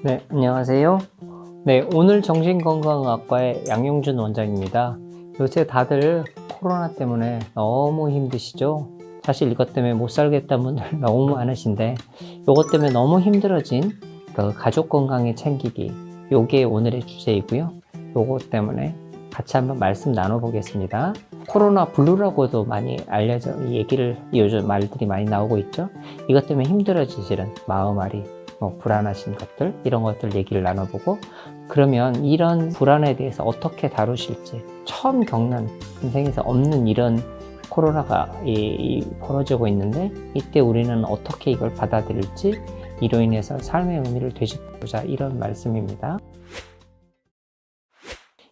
네, 안녕하세요. 네, 오늘 정신건강학과의 양용준 원장입니다. 요새 다들 코로나 때문에 너무 힘드시죠? 사실 이것 때문에 못 살겠다는 분들 너무 많으신데, 이것 때문에 너무 힘들어진 그 가족 건강의 챙기기, 요게 오늘의 주제이고요. 요것 때문에 같이 한번 말씀 나눠보겠습니다. 코로나 블루라고도 많이 알려져, 요즘 말들이 많이 나오고 있죠. 이것 때문에 힘들어지시는 마음앓이, 불안하신 것들, 이런 것들 얘기를 나눠보고, 그러면 이런 불안에 대해서 어떻게 다루실지, 처음 겪는, 인생에서 없는 이런 코로나가 벌어지고 있는데, 이때 우리는 어떻게 이걸 받아들일지, 이로 인해서 삶의 의미를 되짚고자, 이런 말씀입니다.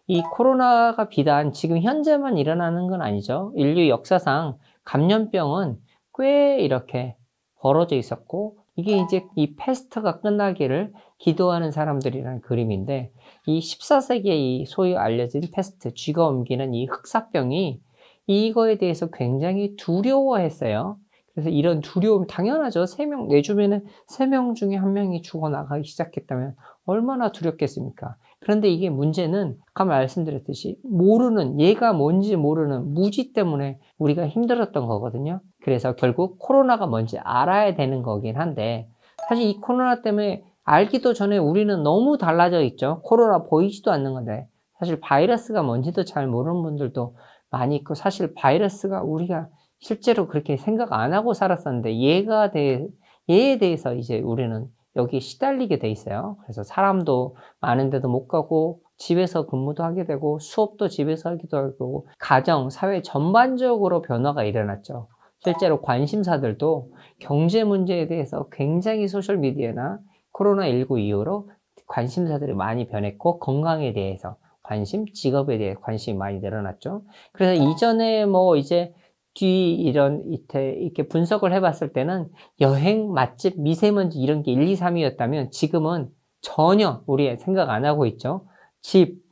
이 코로나가 비단 지금 현재만 일어나는 건 아니죠. 인류 역사상 감염병은 꽤 이렇게 벌어져 있었고, 이게 이제 이 패스트가 끝나기를 기도하는 사람들이라는 그림인데, 이 14세기에 이 소위 알려진 패스트, 쥐가 옮기는 이 흑사병이 이거에 대해서 굉장히 두려워했어요. 그래서 이런 두려움, 당연하죠. 내 주변에 3명 중에 1명이 죽어나가기 시작했다면 얼마나 두렵겠습니까? 그런데 이게 문제는 아까 말씀드렸듯이 얘가 뭔지 모르는 무지 때문에 우리가 힘들었던 거거든요. 그래서 결국 코로나가 뭔지 알아야 되는 거긴 한데, 사실 이 코로나 때문에 알기도 전에 우리는 너무 달라져 있죠. 코로나 보이지도 않는 건데, 사실 바이러스가 뭔지도 잘 모르는 분들도 많이 있고, 사실 바이러스가 우리가 실제로 그렇게 생각 안 하고 살았었는데, 얘에 대해서 이제 우리는 여기 시달리게 돼 있어요. 그래서 사람도 많은데도 못 가고, 집에서 근무도 하게 되고, 수업도 집에서 하기도 하고, 가정, 사회 전반적으로 변화가 일어났죠. 실제로 관심사들도 경제 문제에 대해서 굉장히 소셜미디어나 코로나19 이후로 관심사들이 많이 변했고, 건강에 대해서 관심, 직업에 대해 관심이 많이 늘어났죠. 그래서 이전에 이렇게 분석을 해봤을 때는 여행, 맛집, 미세먼지 이런 게 1, 2, 3위였다면 지금은 전혀 우리 생각 안 하고 있죠. 집,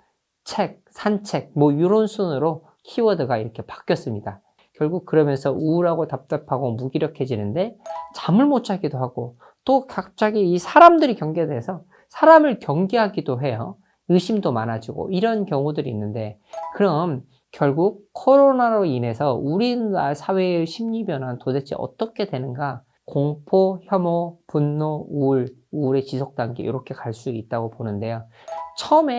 책, 산책, 이런 순으로 키워드가 이렇게 바뀌었습니다. 결국 그러면서 우울하고 답답하고 무기력해지는데 잠을 못 자기도 하고, 또 갑자기 이 사람들이 경계돼서 사람을 경계하기도 해요. 의심도 많아지고 이런 경우들이 있는데, 그럼 결국 코로나로 인해서 우리나라 사회의 심리 변화는 도대체 어떻게 되는가? 공포, 혐오, 분노, 우울의 지속 단계, 이렇게 갈 수 있다고 보는데요.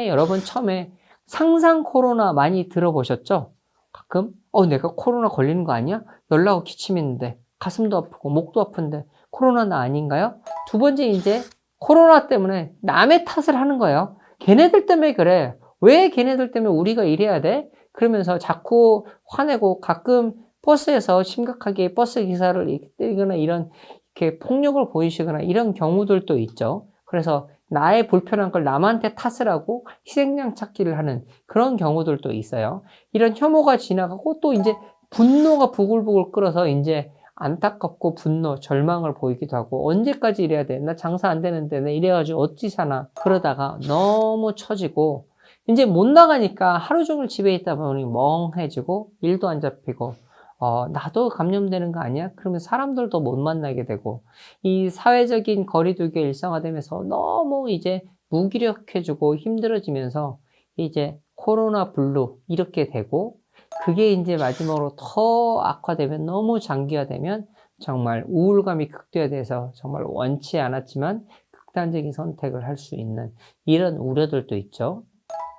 여러분 처음에 상상 코로나 많이 들어보셨죠? 가끔 내가 코로나 걸리는 거 아니야? 열나고 기침했는데, 가슴도 아프고 목도 아픈데 코로나는 아닌가요? 두 번째, 이제 코로나 때문에 남의 탓을 하는 거예요. 걔네들 때문에 그래. 왜 걔네들 때문에 우리가 이래야 돼? 그러면서 자꾸 화내고, 가끔 버스에서 심각하게 버스 기사를 이렇게 때리거나, 이렇게 폭력을 보이시거나 이런 경우들도 있죠. 그래서 나의 불편한 걸 남한테 탓을 하고 희생양 찾기를 하는 그런 경우들도 있어요. 이런 혐오가 지나가고, 또 이제 분노가 부글부글 끓어서 이제 안타깝고 분노, 절망을 보이기도 하고, 언제까지 이래야 돼? 나 장사 안 되는데 나 이래가지고 어찌 사나? 그러다가 너무 처지고, 이제 못 나가니까 하루 종일 집에 있다 보니 멍해지고, 일도 안 잡히고, 나도 감염되는 거 아니야? 그러면 사람들도 못 만나게 되고, 이 사회적인 거리두기 일상화되면서 너무 이제 무기력해지고 힘들어지면서 이제 코로나 블루 이렇게 되고, 그게 이제 마지막으로 더 악화되면, 너무 장기화되면 정말 우울감이 극대화돼서 정말 원치 않았지만 극단적인 선택을 할 수 있는 이런 우려들도 있죠.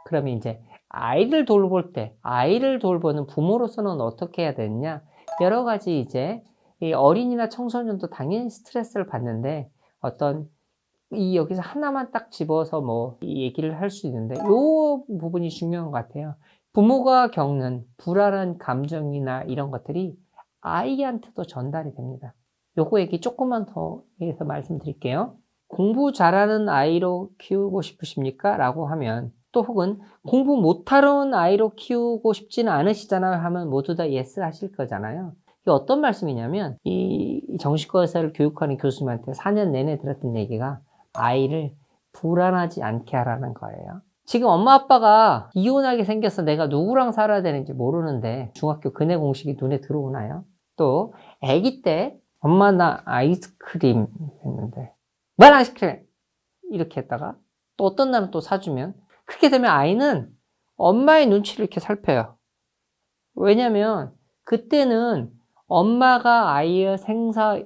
그러면 이제 아이를 돌보는 부모로서는 어떻게 해야 되느냐? 여러 가지 이제 이 어린이나 청소년도 당연히 스트레스를 받는데, 여기서 하나만 딱 집어서 이 얘기를 할 수 있는데, 요 부분이 중요한 것 같아요. 부모가 겪는 불안한 감정이나 이런 것들이 아이한테도 전달이 됩니다. 요거 얘기 조금만 더 해서 말씀드릴게요. 공부 잘하는 아이로 키우고 싶으십니까? 라고 하면, 또 혹은 공부 못하는 아이로 키우고 싶지는 않으시잖아요 하면 모두 다 예스 하실 거잖아요. 이게 어떤 말씀이냐면, 이 정신과 의사를 교육하는 교수님한테 4년 내내 들었던 얘기가, 아이를 불안하지 않게 하라는 거예요. 지금 엄마 아빠가 이혼하게 생겨서 내가 누구랑 살아야 되는지 모르는데 중학교 근해 공식이 눈에 들어오나요? 또 아기 때 엄마 나 아이스크림 했는데, 뭘 아이스크림? 이렇게 했다가 또 어떤 날은 또 사주면 그렇게 되면 아이는 엄마의 눈치를 이렇게 살펴요. 왜냐면 그때는 엄마가 아이의 생사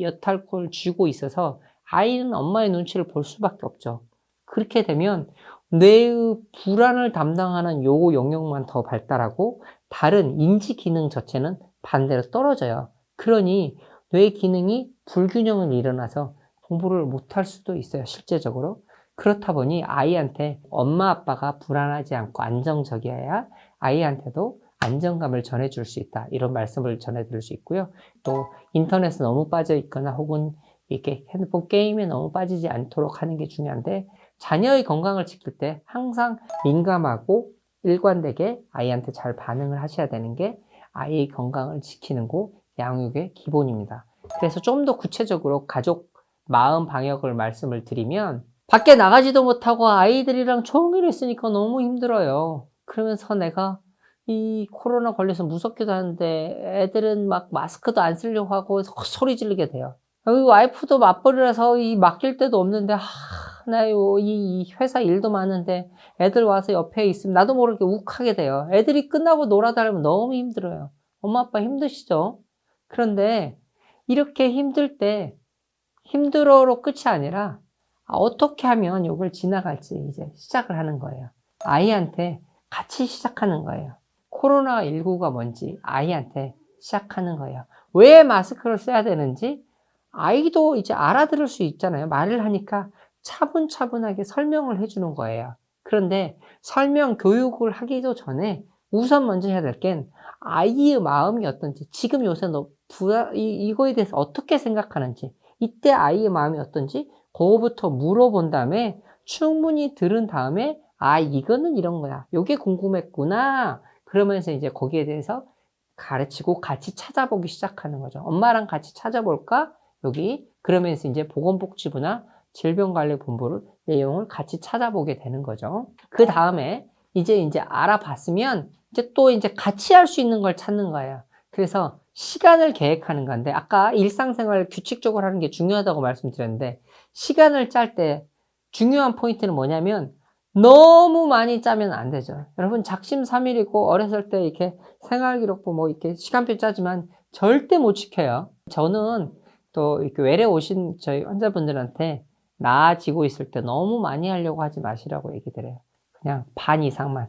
여탈권을 쥐고 있어서 아이는 엄마의 눈치를 볼 수밖에 없죠. 그렇게 되면 뇌의 불안을 담당하는 요 영역만 더 발달하고 다른 인지 기능 자체는 반대로 떨어져요. 그러니 뇌 기능이 불균형을 일어나서 공부를 못할 수도 있어요, 실제적으로. 그렇다 보니 아이한테 엄마 아빠가 불안하지 않고 안정적이어야 아이한테도 안정감을 전해줄 수 있다. 이런 말씀을 전해드릴 수 있고요. 또 인터넷에 너무 빠져 있거나 혹은 이렇게 핸드폰 게임에 너무 빠지지 않도록 하는 게 중요한데 자녀의 건강을 지킬 때 항상 민감하고 일관되게 아이한테 잘 반응을 하셔야 되는 게 아이의 건강을 지키는 거 양육의 기본입니다. 그래서 좀 더 구체적으로 가족 마음 방역을 말씀을 드리면 밖에 나가지도 못하고 아이들이랑 종일 있으니까 너무 힘들어요. 그러면서 내가 이 코로나 걸려서 무섭기도 한데 애들은 막 마스크도 안 쓰려고 하고 소리 지르게 돼요. 여기 와이프도 맞벌이라서 이 맡길 데도 없는데 나요 이 회사 일도 많은데 애들 와서 옆에 있으면 나도 모르게 욱하게 돼요. 애들이 끝나고 놀아달라면 너무 힘들어요. 엄마 아빠 힘드시죠? 그런데 이렇게 힘들 때 힘들어로 끝이 아니라 어떻게 하면 이걸 지나갈지 이제 시작을 하는 거예요. 아이한테 같이 시작하는 거예요. 코로나19가 뭔지 아이한테 시작하는 거예요. 왜 마스크를 써야 되는지 아이도 이제 알아들을 수 있잖아요. 말을 하니까 차분차분하게 설명을 해주는 거예요. 그런데 설명 교육을 하기도 전에 우선 먼저 해야 될 게 아이의 마음이 어떤지, 지금 요새 너 이거에 대해서 어떻게 생각하는지, 이때 아이의 마음이 어떤지 그거부터 물어본 다음에 충분히 들은 다음에 이거는 이런 거야. 요게 궁금했구나. 그러면서 이제 거기에 대해서 가르치고 같이 찾아보기 시작하는 거죠. 엄마랑 같이 찾아볼까? 여기 그러면서 이제 보건복지부나 질병관리본부를 내용을 같이 찾아보게 되는 거죠. 그 다음에 이제 알아봤으면 이제 또 이제 같이 할 수 있는 걸 찾는 거예요. 그래서 시간을 계획하는 건데 아까 일상생활 규칙적으로 하는 게 중요하다고 말씀드렸는데 시간을 짤 때 중요한 포인트는 뭐냐면 너무 많이 짜면 안 되죠. 여러분 작심삼일이고 어렸을 때 이렇게 생활기록부 뭐 이렇게 시간표 짜지만 절대 못 지켜요. 저는 또 이렇게 외래 오신 저희 환자분들한테 나아지고 있을 때 너무 많이 하려고 하지 마시라고 얘기 드려요. 그냥 반 이상만,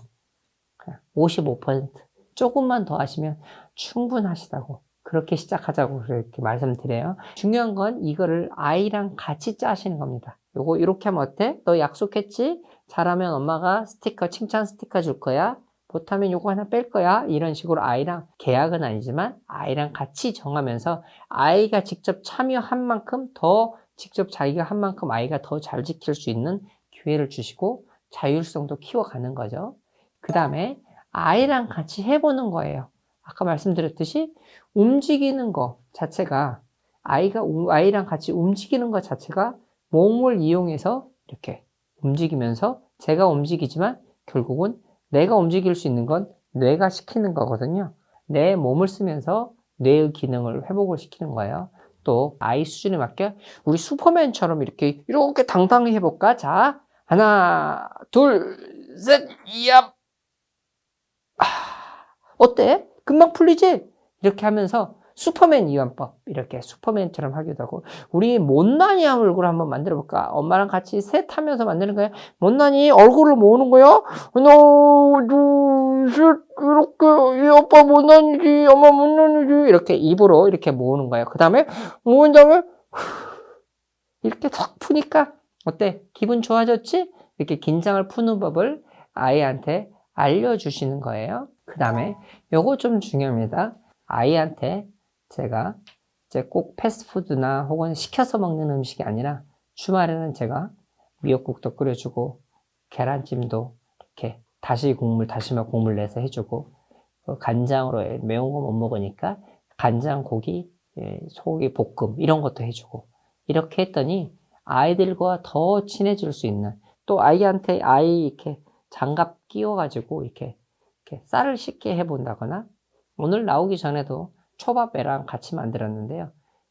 그냥 55% 조금만 더 하시면 충분하시다고 그렇게 시작하자고 그렇게 말씀드려요. 중요한 건 이거를 아이랑 같이 짜시는 겁니다. 요거 이렇게 하면 어때? 너 약속했지? 잘하면 엄마가 스티커, 칭찬 스티커 줄 거야. 못하면 요거 하나 뺄 거야. 이런 식으로 아이랑 계약은 아니지만 아이랑 같이 정하면서 아이가 직접 참여한 만큼 더 직접 자기가 한 만큼 아이가 더 잘 지킬 수 있는 기회를 주시고 자율성도 키워가는 거죠. 그 다음에 아이랑 같이 해보는 거예요. 아까 말씀드렸듯이 움직이는 거 자체가 아이랑 같이 움직이는 것 자체가 몸을 이용해서 이렇게 움직이면서 제가 움직이지만 결국은 내가 움직일 수 있는 건 뇌가 시키는 거거든요. 내 몸을 쓰면서 뇌의 기능을 회복을 시키는 거예요. 또 아이 수준에 맞게 우리 슈퍼맨처럼 이렇게 당당히 해볼까? 자, 하나, 둘, 셋, 얍! 어때? 금방 풀리지? 이렇게 하면서 슈퍼맨 이완법 이렇게 슈퍼맨처럼 하기도 하고 우리 못난이 얼굴 한번 만들어 볼까? 엄마랑 같이 셋 하면서 만드는 거야. 못난이 얼굴을 모으는 거야. 하나 둘셋 이렇게 이 아빠 못난이지 엄마 못난이지 이렇게 입으로 이렇게 모으는 거예요. 그 다음에 모은 다음에 이렇게 탁 푸니까 어때? 기분 좋아졌지? 이렇게 긴장을 푸는 법을 아이한테 알려주시는 거예요. 그 다음에 요거 좀 중요합니다. 아이한테 제가 이제 꼭 패스트푸드나 혹은 시켜서 먹는 음식이 아니라 주말에는 제가 미역국도 끓여주고 계란찜도 이렇게 다시마 국물 내서 해주고 간장으로 매운 거 못 먹으니까 간장 고기, 소고기 볶음 이런 것도 해주고 이렇게 했더니 아이들과 더 친해질 수 있는 또 아이한테 이렇게 장갑 끼워가지고 이렇게 쌀을 씻게 해본다거나 오늘 나오기 전에도 초밥 애랑 같이 만들었는데요.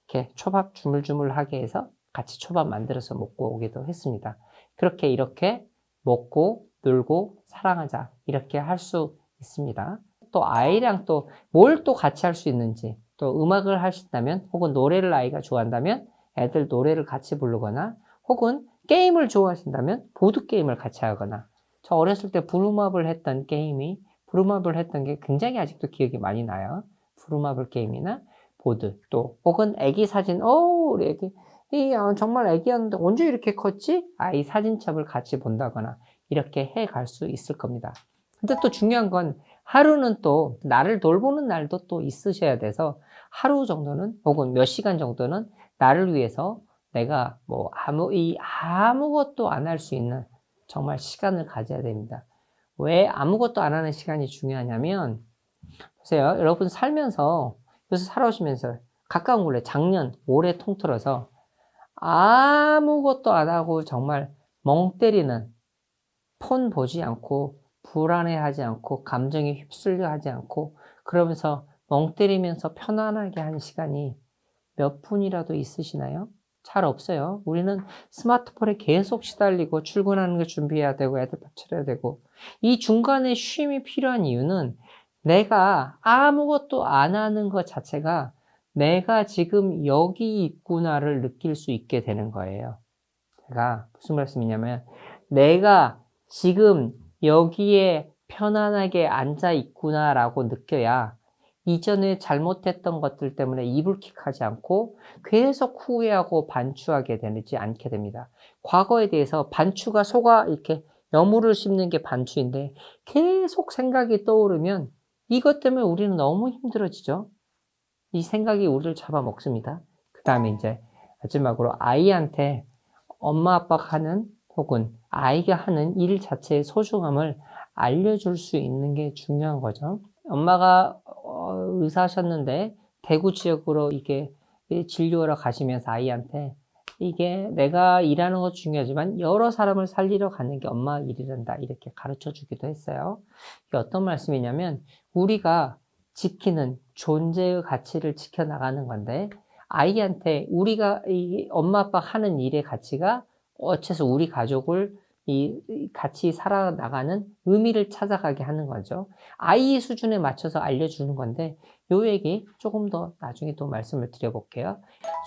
이렇게 초밥 주물주물하게 해서 같이 초밥 만들어서 먹고 오기도 했습니다. 그렇게 이렇게 먹고 놀고 사랑하자 이렇게 할 수 있습니다. 또 아이랑 또 뭘 또 같이 할 수 있는지, 또 음악을 하신다면 혹은 노래를 아이가 좋아한다면 애들 노래를 같이 부르거나, 혹은 게임을 좋아하신다면 보드게임을 같이 하거나. 저 어렸을 때 부루마블 했던 게 굉장히 아직도 기억이 많이 나요. 부루마블 게임이나 보드, 또 혹은 애기 사진, 우리 애기 정말 애기였는데 언제 이렇게 컸지? 아이 사진첩을 같이 본다거나 이렇게 해 갈 수 있을 겁니다. 근데 또 중요한 건 하루는 또 나를 돌보는 날도 또 있으셔야 돼서, 하루 정도는 혹은 몇 시간 정도는 나를 위해서 내가 뭐 아무것도 안 할 수 있는 정말 시간을 가져야 됩니다. 왜 아무것도 안 하는 시간이 중요하냐면, 보세요. 여러분 살면서, 요새 살아오시면서 가까운 걸로 작년, 올해 통틀어서 아무것도 안 하고 정말 멍 때리는, 폰 보지 않고 불안해하지 않고 감정에 휩쓸려 하지 않고 그러면서 멍 때리면서 편안하게 한 시간이 몇 분이라도 있으시나요? 잘 없어요. 우리는 스마트폰에 계속 시달리고 출근하는 걸 준비해야 되고 애들 밥 차려야 되고, 이 중간에 쉼이 필요한 이유는 내가 아무것도 안 하는 것 자체가 내가 지금 여기 있구나를 느낄 수 있게 되는 거예요. 제가 무슨 말씀이냐면, 내가 지금 여기에 편안하게 앉아 있구나라고 느껴야 이전에 잘못했던 것들 때문에 이불킥하지 않고 계속 후회하고 반추하게 되지 않게 됩니다. 과거에 대해서 반추가 속아 이렇게 여물을 씹는 게 반추인데, 계속 생각이 떠오르면 이것 때문에 우리는 너무 힘들어지죠. 이 생각이 우리를 잡아먹습니다. 그 다음에 이제 마지막으로 아이한테 엄마 아빠가 하는 혹은 아이가 하는 일 자체의 소중함을 알려줄 수 있는 게 중요한 거죠. 엄마가 의사셨는데 대구 지역으로 이게 진료하러 가시면서 아이한테, 이게 내가 일하는 것도 중요하지만 여러 사람을 살리러 가는 게 엄마 일이란다 이렇게 가르쳐 주기도 했어요. 이게 어떤 말씀이냐면, 우리가 지키는 존재의 가치를 지켜나가는 건데, 아이한테 우리가 이 엄마 아빠 하는 일의 가치가 어째서 우리 가족을 같이 살아나가는 의미를 찾아가게 하는 거죠. 아이의 수준에 맞춰서 알려주는 건데, 요 얘기 조금 더 나중에 또 말씀을 드려볼게요.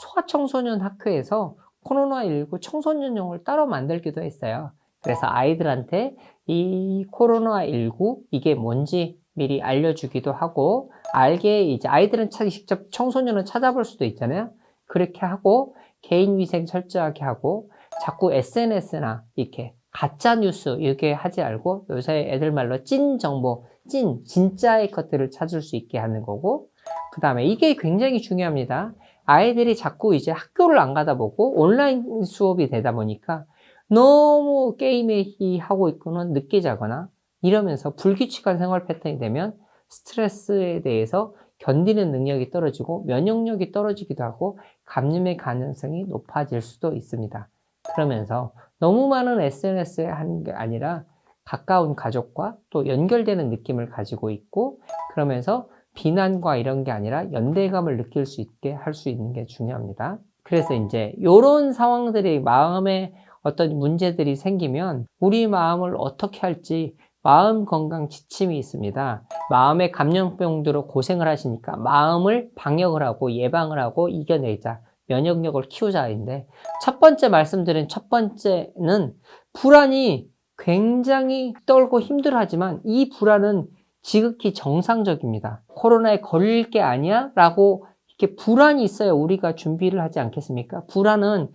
소아청소년 학교에서 코로나19 청소년용을 따로 만들기도 했어요. 그래서 아이들한테 이 코로나19 이게 뭔지 미리 알려주기도 하고, 알게 이제 아이들은 직접 청소년을 찾아볼 수도 있잖아요. 그렇게 하고 개인위생 철저하게 하고, 자꾸 SNS나 이렇게 가짜뉴스 이렇게 하지 말고 요새 애들 말로 찐 정보, 진짜의 것들을 찾을 수 있게 하는 거고, 그 다음에 이게 굉장히 중요합니다. 아이들이 자꾸 이제 학교를 안 가다 보고 온라인 수업이 되다 보니까 너무 게임에 하고 있고는 늦게 자거나 이러면서 불규칙한 생활 패턴이 되면 스트레스에 대해서 견디는 능력이 떨어지고 면역력이 떨어지기도 하고 감염의 가능성이 높아질 수도 있습니다. 그러면서 너무 많은 SNS에 하는 게 아니라 가까운 가족과 또 연결되는 느낌을 가지고 있고, 그러면서 비난과 이런 게 아니라 연대감을 느낄 수 있게 할 수 있는 게 중요합니다. 그래서 이제 이런 상황들이, 마음에 어떤 문제들이 생기면 우리 마음을 어떻게 할지, 마음 건강 지침이 있습니다. 마음의 감염병들로 고생을 하시니까 마음을 방역을 하고 예방을 하고 이겨내자, 면역력을 키우자인데, 첫 번째 말씀드린 첫 번째는 불안이 굉장히 떨고 힘들어하지만 이 불안은 지극히 정상적입니다. 코로나에 걸릴 게 아니야? 라고 이렇게 불안이 있어요. 우리가 준비를 하지 않겠습니까? 불안은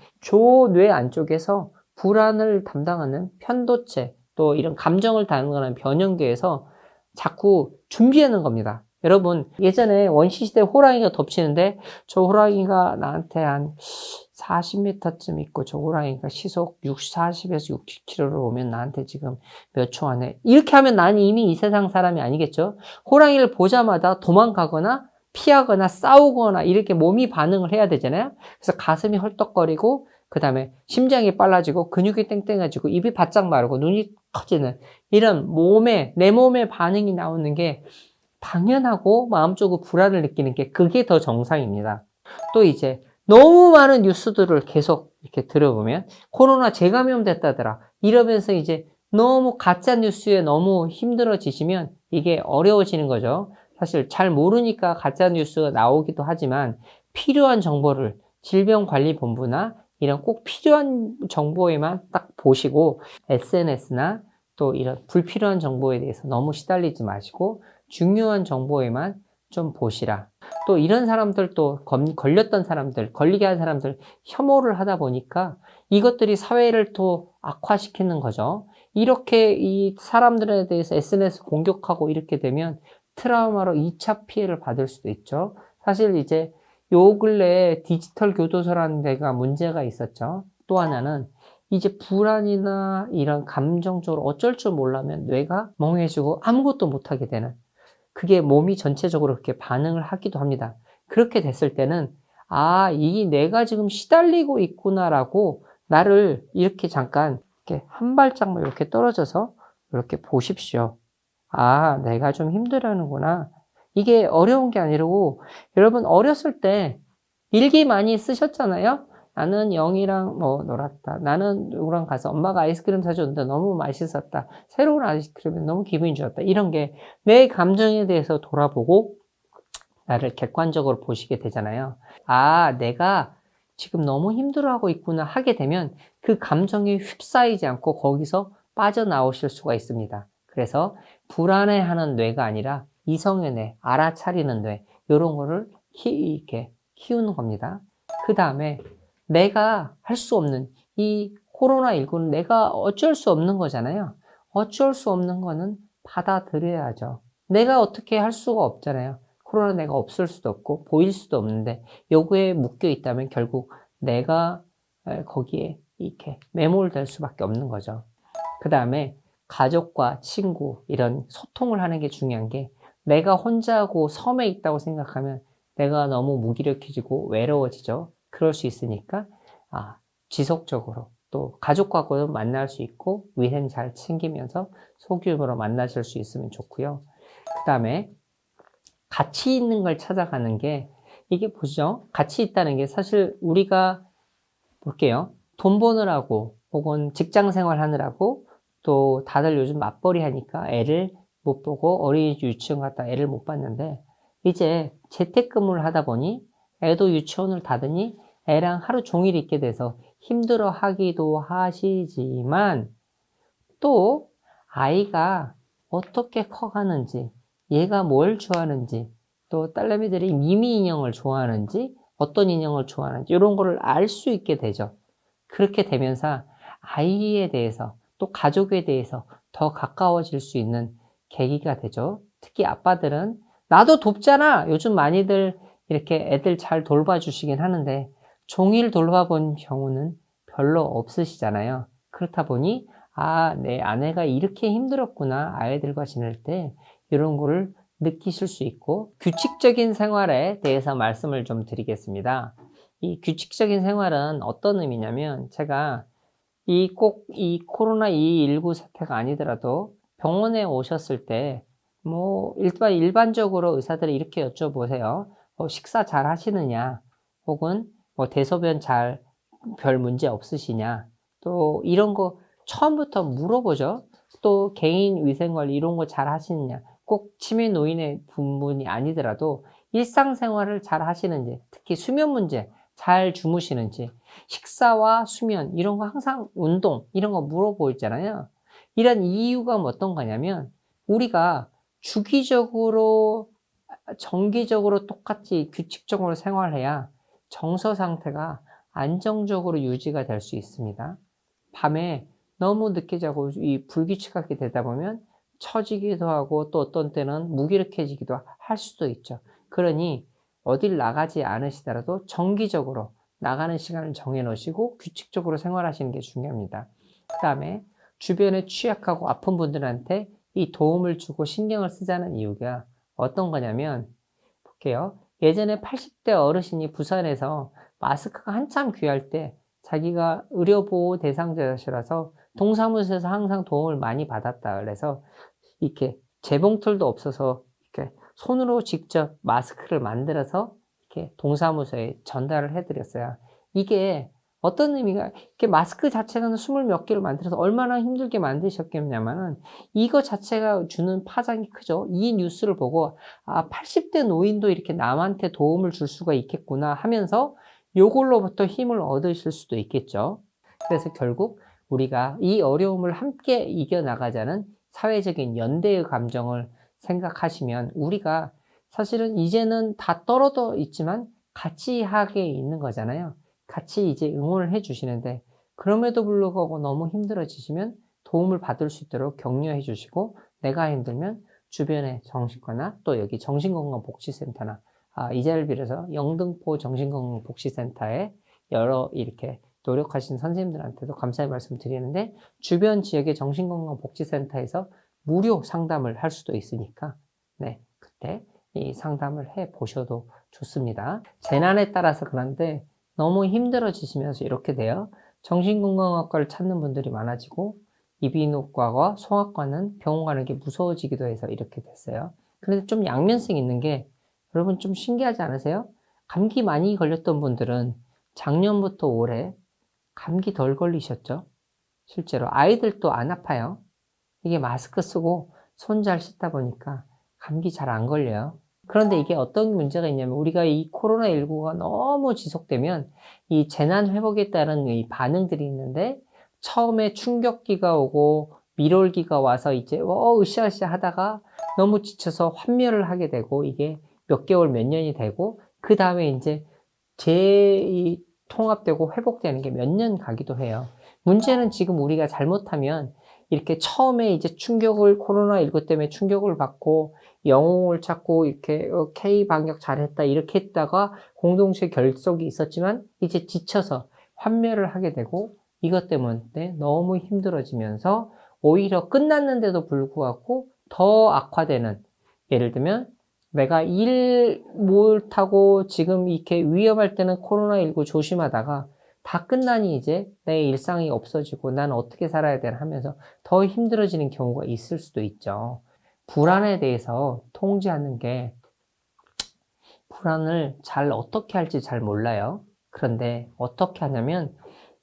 뇌 안쪽에서 불안을 담당하는 편도체, 또 이런 감정을 담당하는 변형계에서 자꾸 준비하는 겁니다. 여러분, 예전에 원시시대 호랑이가 덮치는데, 저 호랑이가 나한테 한 40m쯤 있고 저 호랑이가 시속 40에서 60km로 오면 나한테 지금 몇 초 안에, 이렇게 하면 나는 이미 이 세상 사람이 아니겠죠. 호랑이를 보자마자 도망가거나 피하거나 싸우거나 이렇게 몸이 반응을 해야 되잖아요. 그래서 가슴이 헐떡거리고, 그 다음에 심장이 빨라지고 근육이 땡땡해지고 입이 바짝 마르고 눈이 커지는, 이런 내 몸의 반응이 나오는 게 당연하고 마음적으로 불안을 느끼는 게, 그게 더 정상입니다. 또 이제 너무 많은 뉴스들을 계속 이렇게 들어보면 코로나 재감염 됐다더라. 이러면서 이제 너무 가짜 뉴스에 너무 힘들어지시면 이게 어려워지는 거죠. 사실 잘 모르니까 가짜 뉴스가 나오기도 하지만 필요한 정보를 질병관리본부나 이런 꼭 필요한 정보에만 딱 보시고 SNS나 또 이런 불필요한 정보에 대해서 너무 시달리지 마시고 중요한 정보에만 좀 보시라. 또 이런 사람들 또 걸렸던 사람들, 걸리게 한 사람들 혐오를 하다 보니까 이것들이 사회를 또 악화시키는 거죠. 이렇게 이 사람들에 대해서 SNS 공격하고 이렇게 되면 트라우마로 2차 피해를 받을 수도 있죠. 사실 이제 요 근래에 디지털 교도소라는 데가 문제가 있었죠. 또 하나는 이제 불안이나 이런 감정적으로 어쩔 줄 몰라면 뇌가 멍해지고 아무것도 못하게 되는 그게 몸이 전체적으로 그렇게 반응을 하기도 합니다. 그렇게 됐을 때는 아, 이 내가 지금 시달리고 있구나라고 나를 이렇게 잠깐 이렇게 한 발짝만 이렇게 떨어져서 이렇게 보십시오. 아, 내가 좀 힘들어하는구나. 이게 어려운 게 아니고 여러분 어렸을 때 일기 많이 쓰셨잖아요. 나는 영이랑 뭐 놀았다. 나는 누구랑 가서 엄마가 아이스크림 사줬는데 너무 맛있었다. 새로운 아이스크림이 너무 기분이 좋았다. 이런 게 내 감정에 대해서 돌아보고 나를 객관적으로 보시게 되잖아요. 아, 내가 지금 너무 힘들어하고 있구나 하게 되면 그 감정에 휩싸이지 않고 거기서 빠져나오실 수가 있습니다. 그래서 불안해하는 뇌가 아니라 이성의 뇌, 알아차리는 뇌, 이런 거를 이렇게 키우는 겁니다. 그 다음에 내가 할 수 없는 이 코로나19는 내가 어쩔 수 없는 거잖아요. 어쩔 수 없는 거는 받아들여야죠. 내가 어떻게 할 수가 없잖아요. 코로나 내가 없을 수도 없고 보일 수도 없는데 요거에 묶여 있다면 결국 내가 거기에 이렇게 매몰될 수밖에 없는 거죠. 그 다음에 가족과 친구 이런 소통을 하는 게 중요한 게 내가 혼자고 섬에 있다고 생각하면 내가 너무 무기력해지고 외로워지죠. 그럴 수 있으니까 지속적으로 또 가족과도 만날 수 있고 위생 잘 챙기면서 소규모로 만나실 수 있으면 좋고요. 그 다음에 가치 있는 걸 찾아가는 게 이게 보죠. 가치 있다는 게 사실 우리가 볼게요. 돈 버느라고 혹은 직장 생활 하느라고 또 다들 요즘 맞벌이 하니까 애를 못 보고 어린이집 유치원 갔다 애를 못 봤는데 이제 재택근무를 하다 보니 애도 유치원을 닫으니 애랑 하루 종일 있게 돼서 힘들어 하기도 하시지만 또 아이가 어떻게 커가는지 얘가 뭘 좋아하는지 또 딸내미들이 미미 인형을 좋아하는지 어떤 인형을 좋아하는지 이런 거를 알 수 있게 되죠. 그렇게 되면서 아이에 대해서 또 가족에 대해서 더 가까워질 수 있는 계기가 되죠. 특히 아빠들은 나도 돕잖아. 요즘 많이들 이렇게 애들 잘 돌봐주시긴 하는데 종일 돌봐본 경우는 별로 없으시잖아요. 그렇다 보니 내 아내가 이렇게 힘들었구나. 아이들과 지낼 때 이런 거를 느끼실 수 있고 규칙적인 생활에 대해서 말씀을 좀 드리겠습니다. 이 규칙적인 생활은 어떤 의미냐면 제가 꼭 이 코로나19 사태가 아니더라도 병원에 오셨을 때 뭐 일반적으로 의사들이 이렇게 여쭤보세요. 식사 잘 하시느냐? 혹은 뭐 대소변 별 문제 없으시냐? 또 이런 거 처음부터 물어보죠. 또 개인 위생관리 이런 거 잘 하시느냐? 꼭 치매 노인의 부분이 아니더라도 일상생활을 잘 하시는지, 특히 수면 문제 잘 주무시는지, 식사와 수면 이런 거 항상 운동 이런 거 물어보잖아요. 이런 이유가 어떤 거냐면 우리가 주기적으로 정기적으로 똑같이 규칙적으로 생활해야 정서 상태가 안정적으로 유지가 될 수 있습니다. 밤에 너무 늦게 자고 이 불규칙하게 되다 보면 처지기도 하고 또 어떤 때는 무기력해지기도 할 수도 있죠. 그러니 어딜 나가지 않으시더라도 정기적으로 나가는 시간을 정해 놓으시고 규칙적으로 생활하시는 게 중요합니다. 그 다음에 주변에 취약하고 아픈 분들한테 이 도움을 주고 신경을 쓰자는 이유가 어떤 거냐면 볼게요. 예전에 80대 어르신이 부산에서 마스크가 한참 귀할 때 자기가 의료보호 대상자시라서 동사무소에서 항상 도움을 많이 받았다. 그래서 이렇게 재봉틀도 없어서 이렇게 손으로 직접 마스크를 만들어서 이렇게 동사무소에 전달을 해드렸어요. 이게 어떤 의미가, 이렇게 마스크 자체가 20 몇 개를 만들어서 얼마나 힘들게 만드셨겠냐면은, 이거 자체가 주는 파장이 크죠. 이 뉴스를 보고, 80대 노인도 이렇게 남한테 도움을 줄 수가 있겠구나 하면서, 요걸로부터 힘을 얻으실 수도 있겠죠. 그래서 결국 우리가 이 어려움을 함께 이겨나가자는 사회적인 연대의 감정을 생각하시면, 우리가 사실은 이제는 다 떨어져 있지만 같이 하게 있는 거잖아요. 같이 이제 응원을 해 주시는데, 그럼에도 불구하고 너무 힘들어지시면 도움을 받을 수 있도록 격려해 주시고, 내가 힘들면 주변에 정신과나 또 여기 정신건강복지센터나, 이 자리를 빌어서 영등포 정신건강복지센터에 여러 이렇게 노력하신 선생님들한테도 감사의 말씀 드리는데, 주변 지역의 정신건강복지센터에서 무료 상담을 할 수도 있으니까, 네, 그때 이 상담을 해 보셔도 좋습니다. 재난에 따라서 그런데 너무 힘들어지시면서 이렇게 돼요. 정신건강학과를 찾는 분들이 많아지고, 이비인후과와 소아과는 병원 가는 게 무서워지기도 해서 이렇게 됐어요. 그런데 좀 양면성 있는 게, 여러분 좀 신기하지 않으세요? 감기 많이 걸렸던 분들은 작년부터 올해 감기 덜 걸리셨죠? 실제로 아이들도 안 아파요. 이게 마스크 쓰고 손 잘 씻다 보니까 감기 잘 안 걸려요. 그런데 이게 어떤 문제가 있냐면, 우리가 이 코로나19가 너무 지속되면 이 재난 회복에 따른 이 반응들이 있는데, 처음에 충격기가 오고 밀월기가 와서 이제 으쌰으쌰 하다가 너무 지쳐서 환멸을 하게 되고, 이게 몇 개월 몇 년이 되고, 그 다음에 이제 통합되고 회복되는 게 몇 년 가기도 해요. 문제는 지금 우리가 잘못하면 이렇게 처음에 이제 코로나19 때문에 충격을 받고 영웅을 찾고 이렇게 K 방역 잘했다 이렇게 했다가 공동체 결속이 있었지만, 이제 지쳐서 환멸을 하게 되고, 이것 때문에 너무 힘들어지면서 오히려 끝났는데도 불구하고 더 악화되는, 예를 들면 내가 일 못하고 지금 이렇게 위험할 때는 코로나19 조심하다가 다 끝나니 이제 내 일상이 없어지고 난 어떻게 살아야 되나 하면서 더 힘들어지는 경우가 있을 수도 있죠. 불안에 대해서 통제하는 게, 불안을 잘 어떻게 할지 잘 몰라요. 그런데 어떻게 하냐면,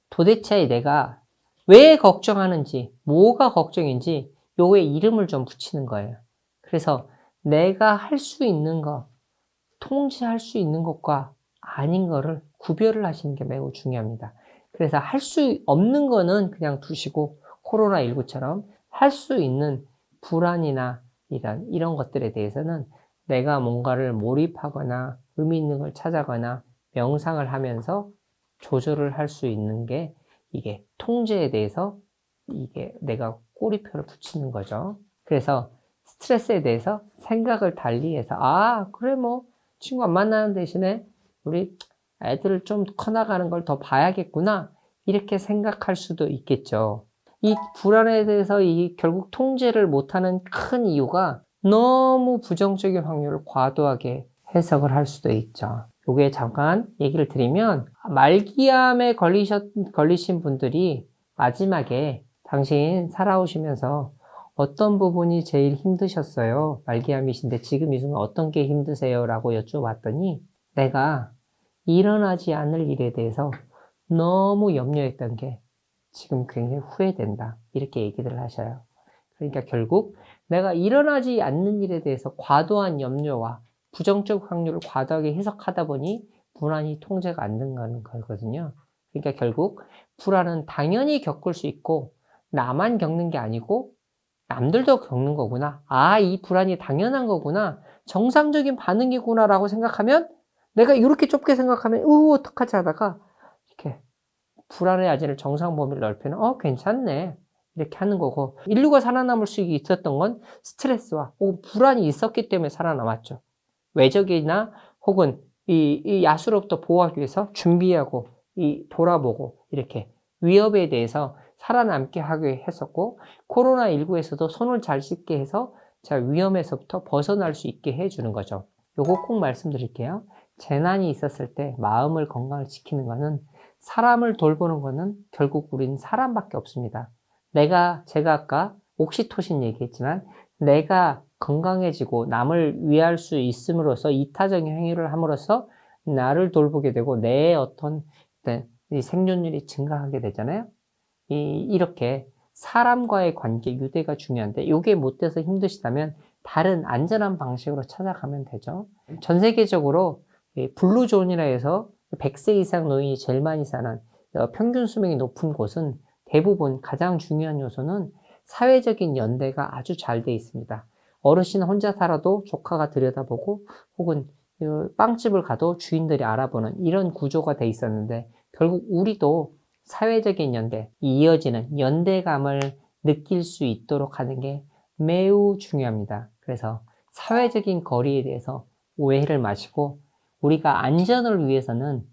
도대체 내가 왜 걱정하는지, 뭐가 걱정인지 요거에 이름을 좀 붙이는 거예요. 그래서 내가 할 수 있는 것, 통제할 수 있는 것과 아닌 거를 구별을 하시는 게 매우 중요합니다. 그래서 할 수 없는 거는 그냥 두시고, 코로나19처럼 할 수 있는 불안이나 이런 것들에 대해서는 내가 뭔가를 몰입하거나 의미 있는 걸 찾아가거나 명상을 하면서 조절을 할 수 있는 게, 이게 통제에 대해서 이게 내가 꼬리표를 붙이는 거죠. 그래서 스트레스에 대해서 생각을 달리해서, 그래 뭐 친구 안 만나는 대신에 우리 애들을 좀 커나가는 걸 더 봐야겠구나, 이렇게 생각할 수도 있겠죠. 이 불안에 대해서 결국 통제를 못하는 큰 이유가, 너무 부정적인 확률을 과도하게 해석을 할 수도 있죠. 요게 잠깐 얘기를 드리면, 말기암에 걸리신 분들이 마지막에 당신 살아오시면서 어떤 부분이 제일 힘드셨어요? 말기암이신데 지금 이 순간 어떤 게 힘드세요? 라고 여쭤봤더니, 내가 일어나지 않을 일에 대해서 너무 염려했던 게 지금 굉장히 후회된다, 이렇게 얘기를 하셔요. 그러니까 결국 내가 일어나지 않는 일에 대해서 과도한 염려와 부정적 확률을 과도하게 해석하다 보니 불안이 통제가 안 된다는 거거든요. 그러니까 결국 불안은 당연히 겪을 수 있고, 나만 겪는 게 아니고 남들도 겪는 거구나, 이 불안이 당연한 거구나, 정상적인 반응이구나 라고 생각하면, 내가 이렇게 좁게 생각하면 어떡하지 하다가 이렇게 불안의 야지를 정상 범위를 넓히는, 괜찮네, 이렇게 하는 거고, 인류가 살아남을 수 있었던 건 스트레스와 혹은 불안이 있었기 때문에 살아남았죠. 외적이나 혹은 이 야수로부터 보호하기 위해서 준비하고 돌아보고 이렇게 위협에 대해서 살아남게 하게 했었고, 코로나19에서도 손을 잘 씻게 해서 위험에서부터 벗어날 수 있게 해주는 거죠. 요거 꼭 말씀드릴게요. 재난이 있었을 때 마음을 건강을 지키는 거는, 사람을 돌보는 거는 결국 우리는 사람밖에 없습니다. 제가 아까 옥시토신 얘기했지만, 내가 건강해지고 남을 위할 수 있음으로써 이타적인 행위를 함으로써 나를 돌보게 되고 내 어떤 이 생존율이 증가하게 되잖아요. 이렇게 사람과의 관계 유대가 중요한데 이게 못 돼서 힘드시다면 다른 안전한 방식으로 찾아가면 되죠. 전 세계적으로 블루존이라 해서 100세 이상 노인이 제일 많이 사는 평균 수명이 높은 곳은 대부분 가장 중요한 요소는 사회적인 연대가 아주 잘 돼 있습니다. 어르신 혼자 살아도 조카가 들여다보고 혹은 빵집을 가도 주인들이 알아보는 이런 구조가 돼 있었는데 결국 우리도 사회적인 연대, 이어지는 연대감을 느낄 수 있도록 하는 게 매우 중요합니다. 그래서 사회적인 거리에 대해서 오해를 마시고 우리가 안전을 위해서는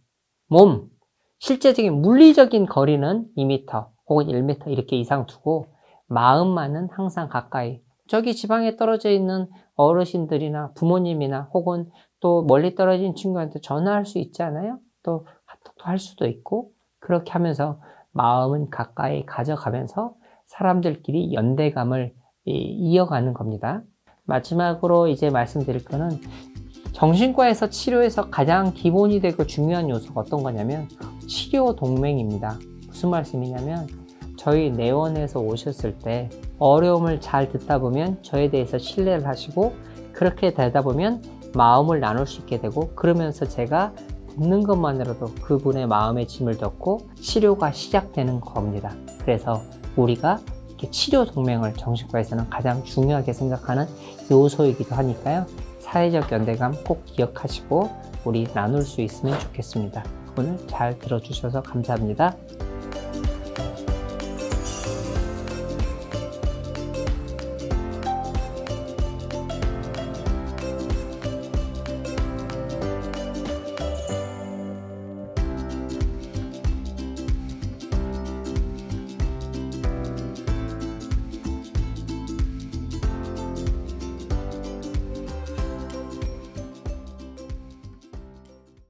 실제적인 물리적인 거리는 2m 혹은 1m 이렇게 이상 두고 마음만은 항상 가까이 저기 지방에 떨어져 있는 어르신들이나 부모님이나 혹은 또 멀리 떨어진 친구한테 전화할 수 있지 않아요? 또 카톡도 할 수도 있고 그렇게 하면서 마음은 가까이 가져가면서 사람들끼리 연대감을 이어가는 겁니다. 마지막으로 이제 말씀드릴 거는 정신과에서 치료에서 가장 기본이 되고 중요한 요소가 어떤 거냐면 치료 동맹입니다. 무슨 말씀이냐면 저희 내원에서 오셨을 때 어려움을 잘 듣다 보면 저에 대해서 신뢰를 하시고 그렇게 되다 보면 마음을 나눌 수 있게 되고 그러면서 제가 듣는 것만으로도 그분의 마음의 짐을 덮고 치료가 시작되는 겁니다. 그래서 우리가 이렇게 치료 동맹을 정신과에서는 가장 중요하게 생각하는 요소이기도 하니까요. 사회적 연대감 꼭 기억하시고 우리 나눌 수 있으면 좋겠습니다. 오늘 잘 들어주셔서 감사합니다.